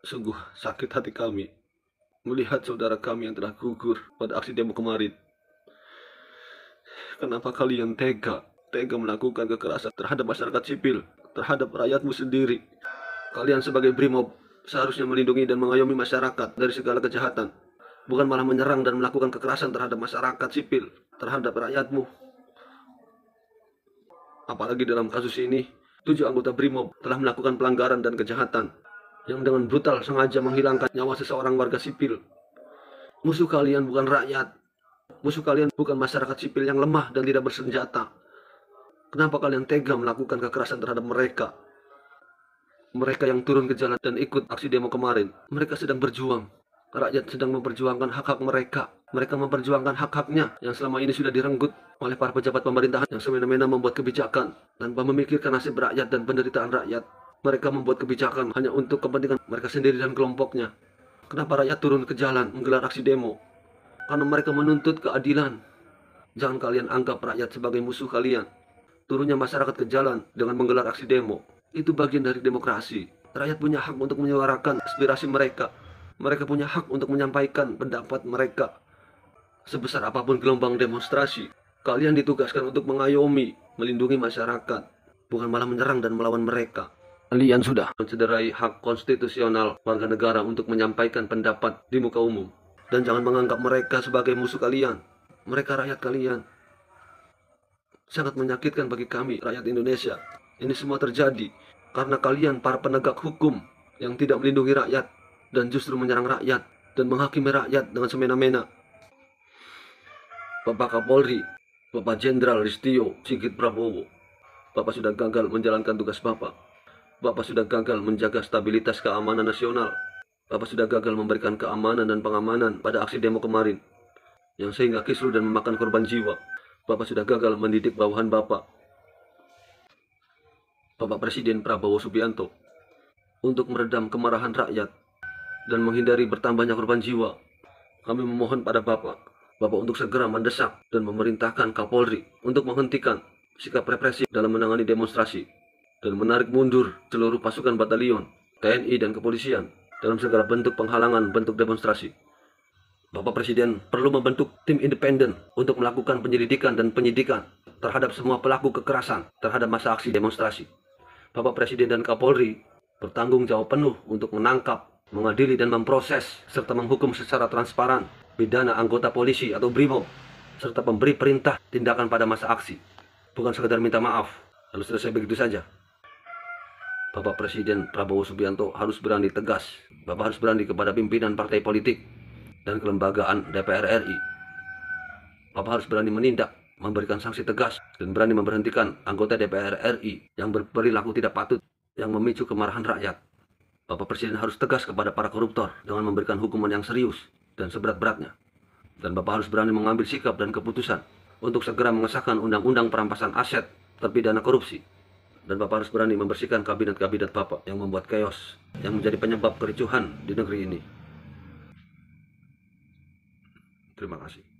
Sungguh sakit hati kami melihat saudara kami yang telah gugur pada aksi demo kemarin. Kenapa kalian tega melakukan kekerasan terhadap masyarakat sipil, terhadap rakyatmu sendiri? Kalian sebagai BRIMOB seharusnya melindungi dan mengayomi masyarakat dari segala kejahatan, bukan malah menyerang dan melakukan kekerasan terhadap masyarakat sipil, terhadap rakyatmu. Apalagi dalam kasus ini, 7 anggota BRIMOB telah melakukan pelanggaran dan kejahatan yang dengan brutal sengaja menghilangkan nyawa seseorang warga sipil. Musuh kalian bukan rakyat. Musuh kalian bukan masyarakat sipil yang lemah dan tidak bersenjata. Kenapa kalian tega melakukan kekerasan terhadap mereka? Mereka yang turun ke jalan dan ikut aksi demo kemarin, mereka sedang berjuang. Rakyat sedang memperjuangkan hak-hak mereka. Mereka memperjuangkan hak-haknya yang selama ini sudah direnggut oleh para pejabat pemerintahan yang semena-mena membuat kebijakan tanpa memikirkan nasib rakyat dan penderitaan rakyat. Mereka membuat kebijakan hanya untuk kepentingan mereka sendiri dan kelompoknya. Kenapa rakyat turun ke jalan menggelar aksi demo? Karena mereka menuntut keadilan. Jangan kalian anggap rakyat sebagai musuh kalian. Turunnya masyarakat ke jalan dengan menggelar aksi demo, itu bagian dari demokrasi. Rakyat punya hak untuk menyuarakan aspirasi mereka. Mereka punya hak untuk menyampaikan pendapat mereka. Sebesar apapun gelombang demonstrasi, kalian ditugaskan untuk mengayomi, melindungi masyarakat, bukan malah menyerang dan melawan mereka. Kalian sudah mencederai hak konstitusional warga negara untuk menyampaikan pendapat di muka umum. Dan jangan menganggap mereka sebagai musuh kalian. Mereka rakyat kalian. Sangat menyakitkan bagi kami, rakyat Indonesia. Ini semua terjadi karena kalian para penegak hukum yang tidak melindungi rakyat dan justru menyerang rakyat dan menghakimi rakyat dengan semena-mena. Bapak Kapolri, Bapak Jenderal Listio Sigit Prabowo, Bapak sudah gagal menjalankan tugas Bapak. Bapak sudah gagal menjaga stabilitas keamanan nasional. Bapak sudah gagal memberikan keamanan dan pengamanan pada aksi demo kemarin, yang sehingga kisruh dan memakan korban jiwa. Bapak sudah gagal mendidik bawahan Bapak, Bapak Presiden Prabowo Subianto, untuk meredam kemarahan rakyat dan menghindari bertambahnya korban jiwa. Kami memohon pada Bapak untuk segera mendesak dan memerintahkan Kapolri untuk menghentikan sikap represif dalam menangani demonstrasi dan menarik mundur seluruh pasukan batalion, TNI dan kepolisian dalam segala bentuk penghalangan bentuk demonstrasi. Bapak Presiden perlu membentuk tim independen untuk melakukan penyelidikan dan penyidikan terhadap semua pelaku kekerasan terhadap masa aksi demonstrasi. Bapak Presiden dan Kapolri bertanggung jawab penuh untuk menangkap, mengadili dan memproses serta menghukum secara transparan pidana anggota polisi atau BRIMOB serta pemberi perintah tindakan pada masa aksi. Bukan sekedar minta maaf lalu selesai begitu saja. Bapak Presiden Prabowo Subianto harus berani tegas. Bapak harus berani kepada pimpinan partai politik dan kelembagaan DPR RI. Bapak harus berani menindak, memberikan sanksi tegas, dan berani memberhentikan anggota DPR RI yang berperilaku tidak patut, yang memicu kemarahan rakyat. Bapak Presiden harus tegas kepada para koruptor dengan memberikan hukuman yang serius dan seberat-beratnya. Dan Bapak harus berani mengambil sikap dan keputusan untuk segera mengesahkan undang-undang perampasan aset terpidana korupsi. Dan Bapak harus berani membersihkan kabinet-kabinet Bapak yang membuat chaos, yang menjadi penyebab kericuhan di negeri ini. Terima kasih.